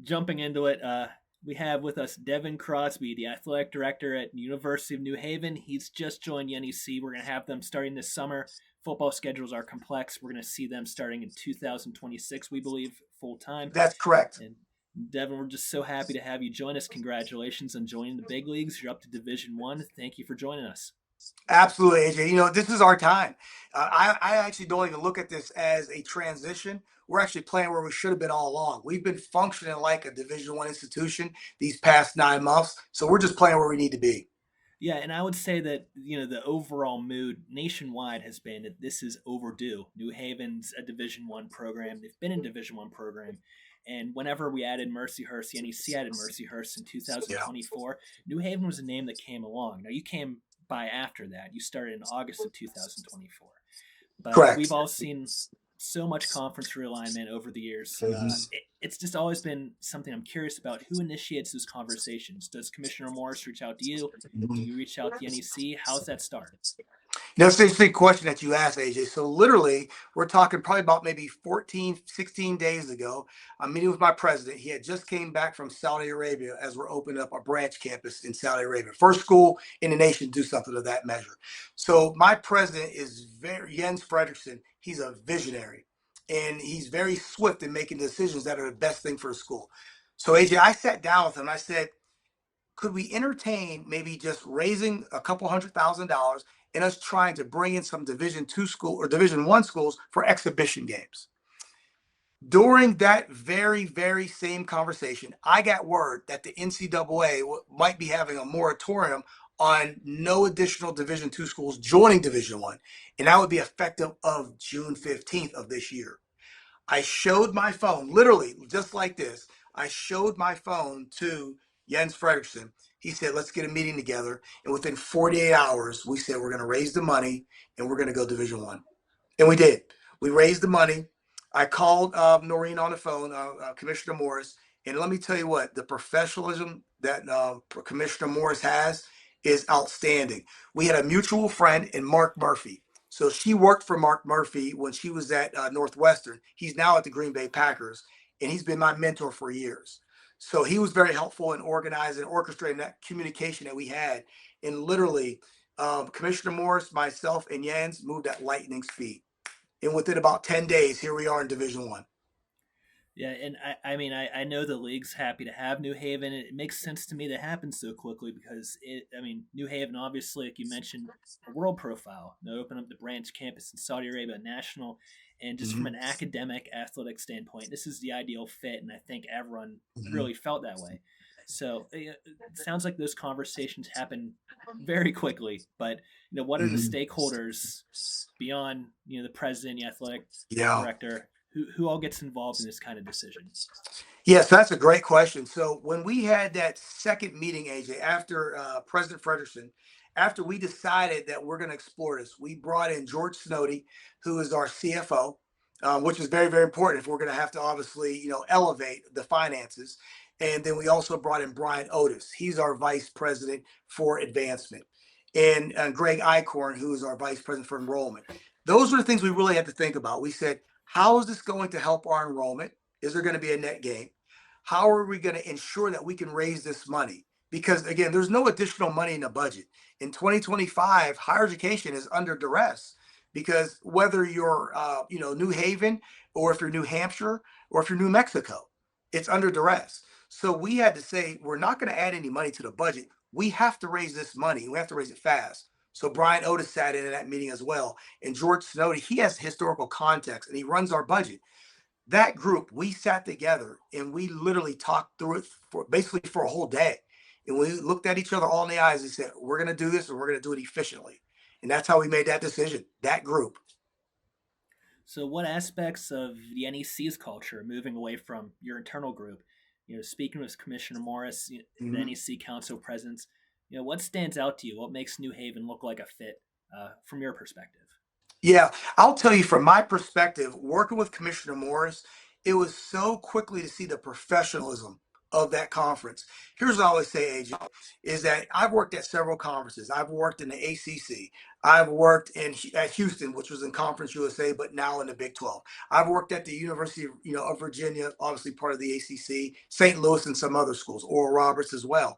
jumping into it, we have with us Devin Crosby, the athletic director at University of New Haven. He's just joined NEC. We're going to have them starting this summer. Football schedules are complex. We're going to see them starting in 2026, we believe, full time. That's correct. And Devin, we're just so happy to have you join us. Congratulations on joining the big leagues. You're up to Division One. Thank you for joining us. Absolutely, AJ. This is our time. I actually don't even look at this as a transition. We're actually playing where we should have been all along. We've been functioning like a Division One institution these past 9 months, so we're just playing where we need to be. Yeah, and I would say that the overall mood nationwide has been that this is overdue. New Haven's a Division One program. They've been in Division One program, and whenever we added Mercyhurst, the NEC added Mercyhurst in Yeah. 2024. New Haven was a name that came along. Now you came by after that. You started in August of 2024, but we've Correct. all seen so much conference realignment over the years. It's just always been something I'm curious about. Who initiates those conversations? Does Commissioner Morris reach out to you? Do you reach out to NEC? How's that start? It's an interesting question that you asked, AJ. So literally, we're talking probably about maybe 14, 16 days ago. I'm meeting with my president. He had just came back from Saudi Arabia as we're opening up a branch campus in Saudi Arabia. First school in the nation to do something of that measure. So my president is Jens Frederickson. He's a visionary, and he's very swift in making decisions that are the best thing for the school. So AJ, I sat down with him and I said, could we entertain maybe just raising a couple $100,000 and us trying to bring in some Division 2 school or Division 1 schools for exhibition games? During that very, very same conversation, I got word that the NCAA might be having a moratorium on no additional Division 2 schools joining Division 1, and that would be effective of June 15th of this year. I showed my phone, literally just like this. I showed my phone to Jens Frederickson. He said, let's get a meeting together. And within 48 hours, we said, we're going to raise the money and we're going to go Division 1. And we did. We raised the money. I called Noreen on the phone, Commissioner Morris. And let me tell you what, the professionalism that Commissioner Morris has is outstanding. We had a mutual friend in Mark Murphy. So she worked for Mark Murphy when she was at Northwestern. He's now at the Green Bay Packers, and he's been my mentor for years. So he was very helpful in organizing, orchestrating that communication that we had. And literally, Commissioner Morris, myself, and Jens moved at lightning speed. And within about 10 days, here we are in Division 1. Yeah, and I know the league's happy to have New Haven. It makes sense to me that happens so quickly because New Haven, obviously, like you mentioned, a world profile. They open up the branch campus in Saudi Arabia, national, and just from Mm-hmm. an academic, athletic standpoint, this is the ideal fit, and I think everyone Mm-hmm. really felt that way. So it sounds like those conversations happen very quickly. But what are the Mm-hmm. stakeholders beyond the president, the athletic Yeah. director? Who all gets involved in this kind of decision? Yes, that's a great question. So when we had that second meeting, AJ, after President Frederickson, after we decided that we're going to explore this, we brought in George Snowdy, who is our CFO, which is very, very important if we're going to have to obviously, elevate the finances. And then we also brought in Brian Otis. He's our vice president for advancement. And Greg Eichhorn, who is our vice president for enrollment. Those are the things we really had to think about. We said, how is this going to help our enrollment? Is there going to be a net gain? How are we going to ensure that we can raise this money? Because again, there's no additional money in the budget. In 2025, higher education is under duress because whether you're, New Haven or if you're New Hampshire or if you're New Mexico, it's under duress. So we had to say, we're not going to add any money to the budget. We have to raise this money. We have to raise it fast. So Brian Otis sat in that meeting as well. And George Snowden, he has historical context and he runs our budget. That group, we sat together and we literally talked through it for basically for a whole day. And we looked at each other all in the eyes and said, we're going to do this and we're going to do it efficiently. And that's how we made that decision, that group. So, what aspects of the NEC's culture, moving away from your internal group, speaking with Commissioner Morris, the Mm-hmm. NEC Council presence, what stands out to you? What makes New Haven look like a fit from your perspective? Yeah, I'll tell you from my perspective, working with Commissioner Morris, it was so quickly to see the professionalism of that conference. Here's what I always say, AJ, is that I've worked at several conferences. I've worked in the ACC. I've worked at Houston, which was in Conference USA, but now in the Big 12. I've worked at the University of Virginia, obviously part of the ACC, St. Louis, and some other schools, Oral Roberts as well.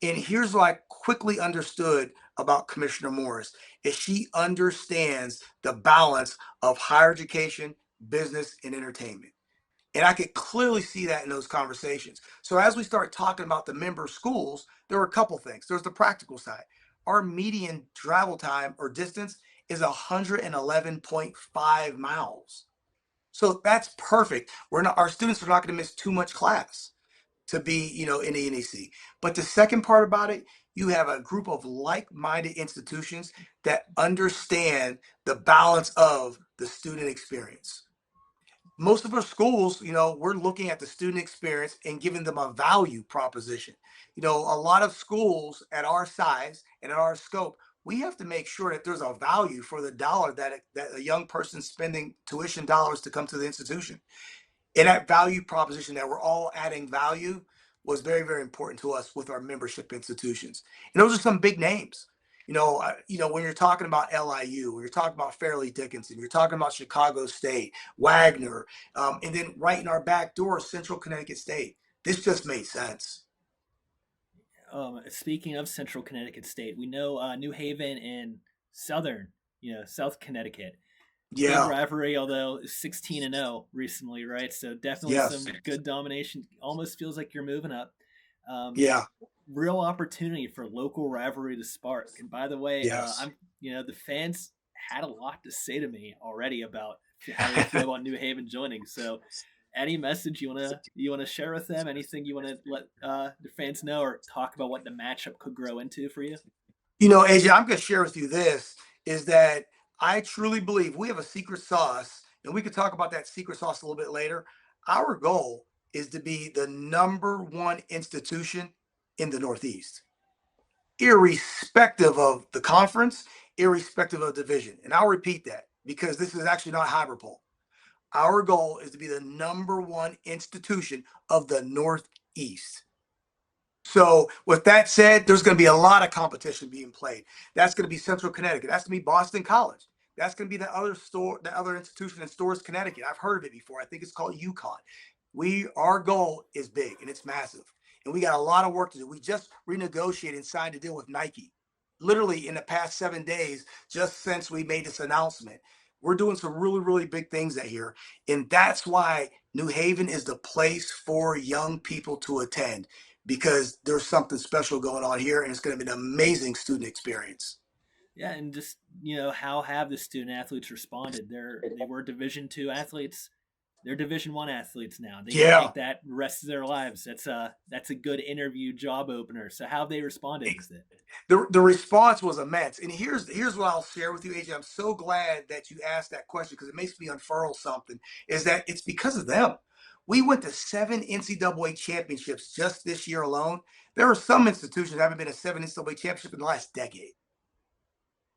And here's what I quickly understood about Commissioner Morris is she understands the balance of higher education, business, and entertainment. And I could clearly see that in those conversations. So as we start talking about the member schools, there were a couple things. There's the practical side. Our median travel time or distance is 111.5 miles. So that's perfect. Our students are not going to miss too much class to be, in the NEC. But the second part about it, you have a group of like-minded institutions that understand the balance of the student experience. Most of our schools, we're looking at the student experience and giving them a value proposition. A lot of schools at our size and at our scope, we have to make sure that there's a value for the dollar that a young person's spending tuition dollars to come to the institution. And that value proposition that we're all adding value was very, very important to us with our membership institutions. And those are some big names. When you're talking about LIU, when you're talking about Fairleigh Dickinson, you're talking about Chicago State, Wagner, and then right in our back door, Central Connecticut State. This just made sense. Speaking of Central Connecticut State, we know New Haven and South Connecticut. Big Yeah. rivalry, although 16-0 recently, right? So definitely Yes. some good domination. Almost feels like you're moving up. Yeah. Real opportunity for local rivalry to spark. And by the way, Yes. the fans had a lot to say to me already about how they feel about New Haven joining. So, any message you wanna share with them? Anything you want to let the fans know, or talk about what the matchup could grow into for you? AJ, I'm going to share with you this is that I truly believe we have a secret sauce, and we could talk about that secret sauce a little bit later. Our goal is to be the number one institution in the Northeast, irrespective of the conference, irrespective of division. And I'll repeat that because this is actually not hyperbole. Our goal is to be the number one institution of the Northeast. So with that said, there's going to be a lot of competition being played. That's going to be Central Connecticut. That's going to be Boston College. That's going to be the other institution in Storrs, Connecticut. I've heard of it before. I think it's called UConn. Our goal is big and it's massive. And we got a lot of work to do. We just renegotiated and signed a deal with Nike. Literally in the past 7 days, just since we made this announcement. We're doing some really, really big things out here. And that's why New Haven is the place for young people to attend because there's something special going on here and it's going to be an amazing student experience. Yeah, and just how have the student athletes responded? They were Division II athletes. They're Division I athletes now. They can Yeah. take that the rest of their lives. That's a good interview job opener. So how have they responded with it? The response was immense. And here's what I'll share with you, AJ. I'm so glad that you asked that question because it makes me unfurl something, is that it's because of them. We went to 7 NCAA championships just this year alone. There are some institutions that haven't been to 7 NCAA championships in the last decade.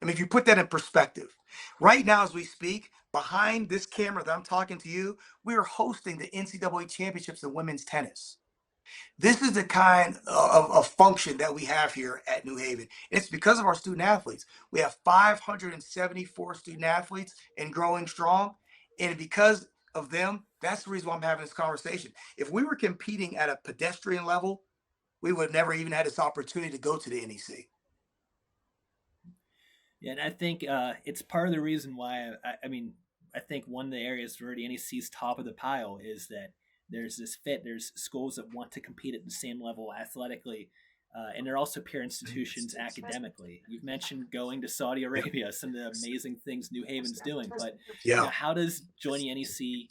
I mean, if you put that in perspective, right now as we speak, behind this camera that I'm talking to you, we are hosting the NCAA championships in women's tennis. This is the kind of function that we have here at New Haven. It's because of our student athletes. We have 574 student athletes and growing strong. And because of them, that's the reason why I'm having this conversation. If we were competing at a pedestrian level, we would never even had this opportunity to go to the NEC. Yeah, and I think it's part of the reason why. I think one of the areas where the NEC's top of the pile is that there's this fit. There's schools that want to compete at the same level athletically, and they're also peer institutions academically. You've mentioned going to Saudi Arabia, some of the amazing things New Haven's doing, but Yeah. how does joining NEC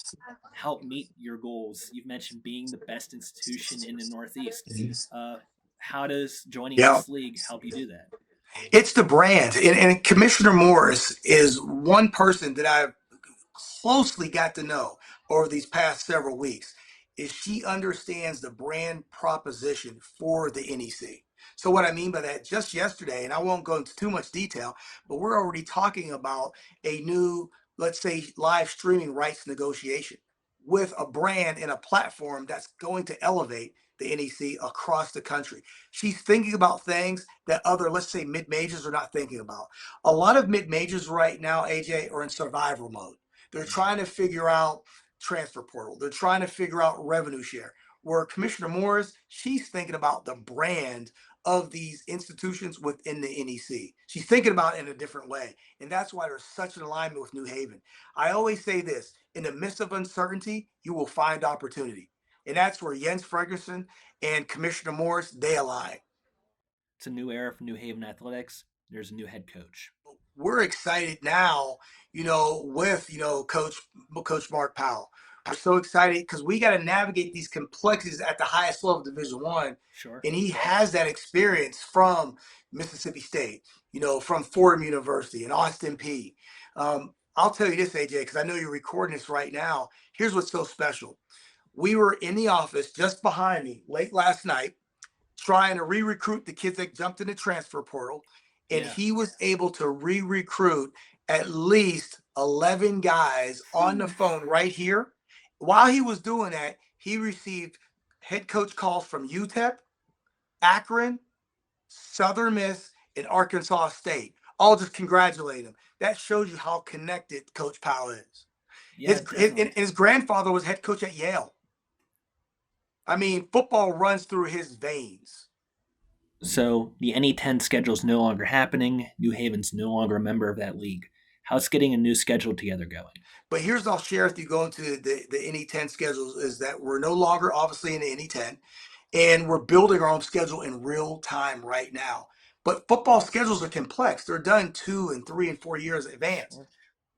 help meet your goals? You've mentioned being the best institution in the Northeast. How does joining Yeah. this league help you do that? It's the brand. And Commissioner Morris is one person that I've closely got to know over these past several weeks. Is she understands the brand proposition for the NEC. So what I mean by that, just yesterday, and I won't go into too much detail, but we're already talking about a new, let's say, live streaming rights negotiation with a brand and a platform that's going to elevate the NEC across the country. She's thinking about things that other, let's say, mid majors are not thinking about. A lot of mid majors right now, AJ, are in survival mode. They're trying to figure out transfer portal. They're trying to figure out revenue share. Where Commissioner Morris, she's thinking about the brand of these institutions within the NEC. She's thinking about it in a different way. And that's why there's such an alignment with New Haven. I always say this, in the midst of uncertainty, you will find opportunity. And that's where Jens Ferguson and Commissioner Morris, they align. It's a new era for New Haven athletics. There's a new head coach. We're excited now, with Coach Mark Powell. We're so excited because we got to navigate these complexities at the highest level of Division One, Sure. and he has that experience from Mississippi State, from Fordham University and Austin P. I'll tell you this, AJ, because I know you're recording this right now. Here's what's so special. We were in the office just behind me late last night trying to re-recruit the kids that jumped in the transfer portal, and Yeah. he was able to re-recruit at least 11 guys on the phone right here. While he was doing that, he received head coach calls from UTEP, Akron, Southern Miss, and Arkansas State. All just congratulate him. That shows you how connected Coach Powell is. Yeah, definitely. His grandfather was head coach at Yale. I mean, football runs through his veins. So the NE10 schedule is no longer happening. New Haven's no longer a member of that league. How's getting a new schedule together going? But here's I'll share with you going to the NE10 schedules is that we're no longer obviously in the NE10, and we're building our own schedule in real time right now. But football schedules are complex. They're done 2 and 3 and 4 years in advance. Sure.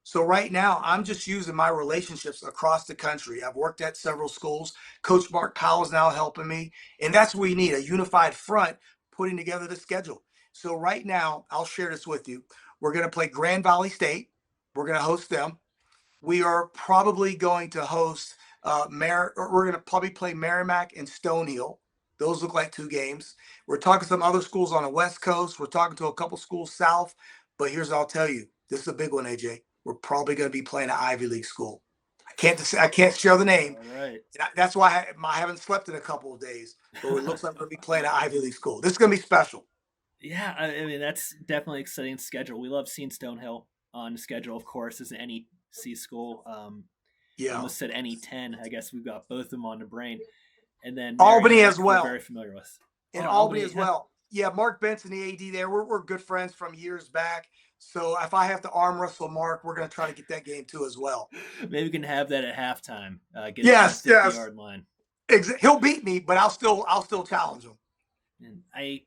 So right now, I'm just using my relationships across the country. I've worked at several schools. Coach Mark Powell is now helping me, and that's what we need, a unified front putting together the schedule. So right now, I'll share this with you. We're going to play Grand Valley State. We're going to host them. We are probably going to host we're going to probably play Merrimack and Stonehill. Those look like 2 games. We're talking to some other schools on the West Coast. We're talking to a couple schools south. But here's what I'll tell you. This is a big one, AJ. We're probably going to be playing an Ivy League school. I can't share the name. All right. That's why I haven't slept in a couple of days. But it looks like we're going to be playing an Ivy League school. This is going to be special. Yeah, I mean that's definitely exciting schedule. We love seeing Stonehill on the schedule, of course, as an NEC school. Yeah. Almost said NE10. I guess we've got both of them on the brain. And then Albany Merrimack, as well. We're very familiar with. And Albany as well. Yeah, Mark Benson, the AD there. We're good friends from years back. So if I have to arm wrestle Mark, we're going to try to get that game too as well. Maybe we can have that at halftime. Get Yes, it on the 50-yard line. He'll beat me, but I'll still challenge him. And I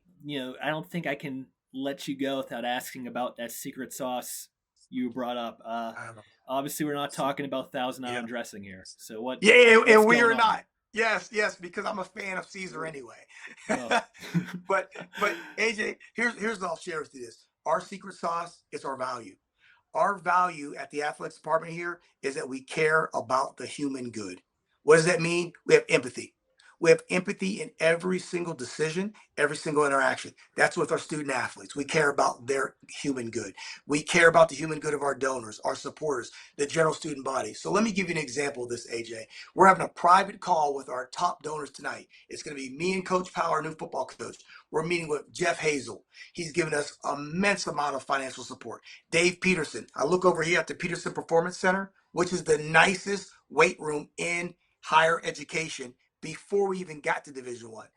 don't think I can let you go without asking about that secret sauce you brought up. Obviously, we're not talking about Thousand Island dressing here. So what? Yeah, and we are not. Yes, because I'm a fan of Caesar anyway. Oh. but AJ, here's what I'll share with you this. Our secret sauce is our value. Our value at the athletics department here is that we care about the human good. What does that mean? We have empathy. We have empathy in every single decision, every single interaction. That's with our student athletes. We care about their human good. We care about the human good of our donors, our supporters, the general student body. So let me give you an example of this, AJ. We're having a private call with our top donors tonight. It's going to be me and Coach Powell, our new football coach. We're meeting with Jeff Hazel. He's given us immense amount of financial support. Dave Peterson. I look over here at the Peterson Performance Center, which is the nicest weight room in higher education before we even got to Division One.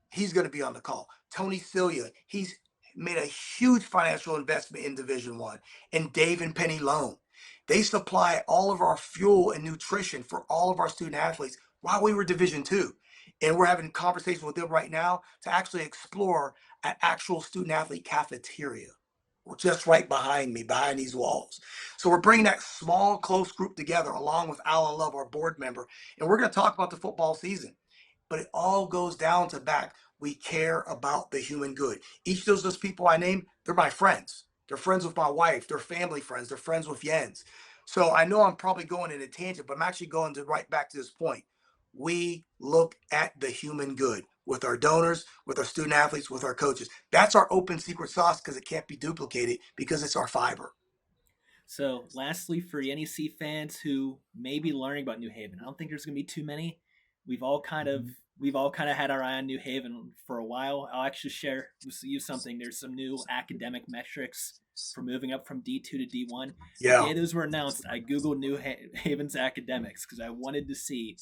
He's going to be on the call. Tony Cilia, he's made a huge financial investment in Division One. And Dave and Penny Loan. They supply all of our fuel and nutrition for all of our student athletes while we were Division Two. And we're having conversations with them right now to actually explore an actual student athlete cafeteria. Just right behind me, behind these walls. So we're bringing that small, close group together along with Alan Love, our board member, and we're going to talk about the football season. But it all goes down to back. We care about the human good. Each of those people I named, they're my friends. They're friends with my wife. They're family friends. They're friends with Jens. So I know I'm probably going in a tangent, but I'm actually going to right back to this point. We look at the human good with our donors, with our student athletes, with our coaches. That's our open secret sauce because it can't be duplicated because it's our fiber. So lastly, for NEC fans who may be learning about New Haven, I don't think there's going to be too many. We've all kind of we've all kind of had our eye on New Haven for a while. I'll actually share with you something. There's some new academic metrics for moving up from D2 to D1. The Yeah. day those were announced, I Googled New Haven's academics because I wanted to see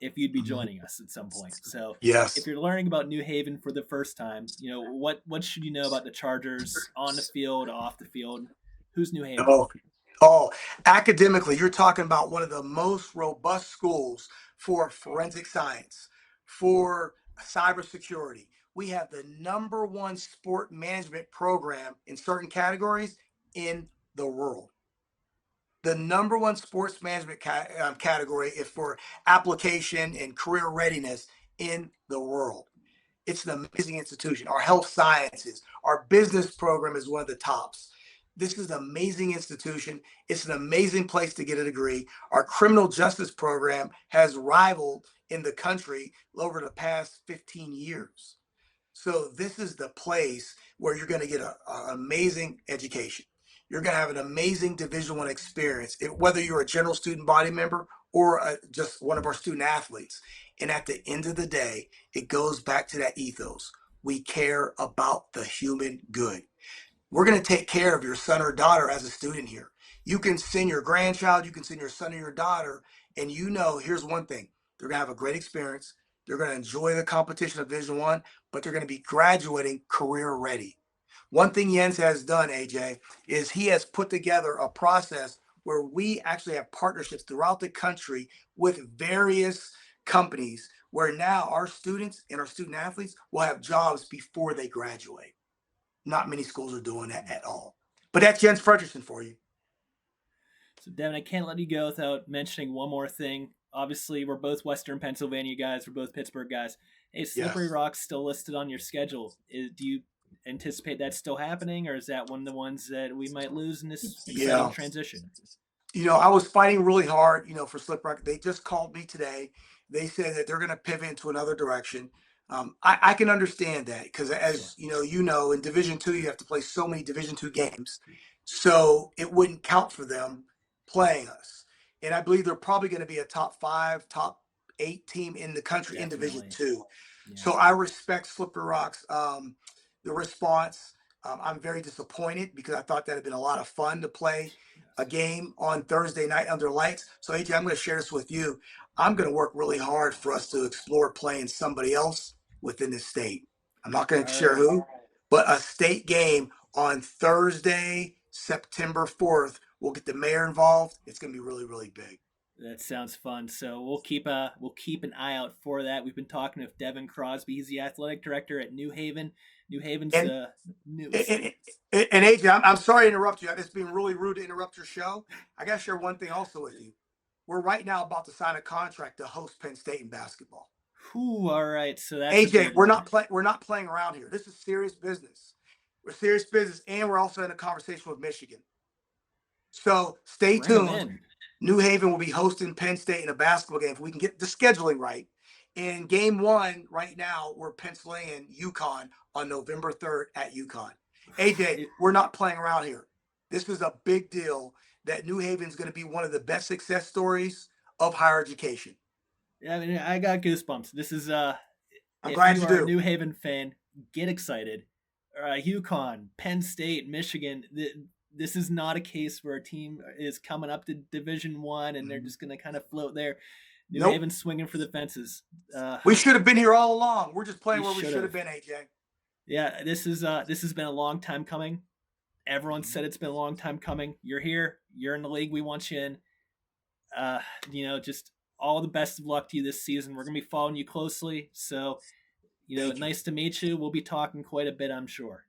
if you'd be joining us at some point. So if Yes. you're learning about New Haven for the first time, what should you know about the Chargers on the field, off the field? Who's New Haven? Oh, oh, academically, you're talking about one of the most robust schools for forensic science, for cybersecurity. We have the number one sport management program in certain categories in the world. The number one sports management category is for application and career readiness in the world. It's an amazing institution. Our health sciences, our business program is one of the tops. This is an amazing institution. It's an amazing place to get a degree. Our criminal justice program has rivaled in the country over the past 15 years. So this is the place where you're going to get an amazing education. You're going to have an amazing Division I experience, whether you're a general student body member or just one of our student athletes. And at the end of the day, it goes back to that ethos. We care about the human good. We're going to take care of your son or daughter as a student here. You can send your grandchild, you can send your son or your daughter, and here's one thing. They're going to have a great experience. They're going to enjoy the competition of Division I, but they're going to be graduating career ready. One thing Jens has done, AJ, is he has put together a process where we actually have partnerships throughout the country with various companies where now our students and our student athletes will have jobs before they graduate. Not many schools are doing that at all. But that's Jens Fredrickson for you. So, Devin, I can't let you go without mentioning one more thing. Obviously, we're both Western Pennsylvania guys. We're both Pittsburgh guys. Hey, Slippery Yes. Rock's still listed on your schedule. Do you anticipate that still happening, or is that one of the ones that we might lose in this exciting Yeah. transition? I was fighting really hard, for Slip Rock. They just called me today. They said that they're going to pivot into another direction. I can understand that because, Sure. as in Division II, you have to play so many Division II games, so it wouldn't count for them playing us. And I believe they're probably going to be a top 5, top 8 team in the country in Division Definitely. II. Yeah. So I respect Slippery Rocks, the response. I'm very disappointed because I thought that had been a lot of fun to play a game on Thursday night under lights. So AJ, I'm going to share this with you. I'm going to work really hard for us to explore playing somebody else within the state. I'm not going to All share right. who, but a state game on Thursday, September 4th. We'll get the mayor involved. It's going to be really, really big. That sounds fun. So we'll keep an eye out for that. We've been talking with Devin Crosby. He's the athletic director at New Haven. New Haven's And news. and AJ, I'm sorry to interrupt you. It's been really rude to interrupt your show. I got to share one thing also with you. We're right now about to sign a contract to host Penn State in basketball. Whew, all right. So that's a AJ, big one. we're not playing around here. This is serious business. We're serious business, and we're also in a conversation with Michigan. So stay Bring them tuned. in. New Haven will be hosting Penn State in a basketball game if we can get the scheduling right. In game 1 right now, we're penciling UConn on November 3rd at UConn. AJ, we're not playing around here. This is a big deal that New Haven is going to be one of the best success stories of higher education. I mean, I got goosebumps. This is I'm if glad you you are a do. New Haven fan, get excited. UConn, Penn State, Michigan. This is not a case where a team is coming up to Division One and they're just going to kind of float there. New Nope. Haven swinging for the fences. We should have been here all along. We're just playing where we should should have have been, AJ. Yeah, this has been a long time coming. Everyone said it's been a long time coming. You're here. You're in the league. We want you in. Just all the best of luck to you this season. We're gonna be following you closely. So, Thank you. nice to meet you. We'll be talking quite a bit, I'm sure.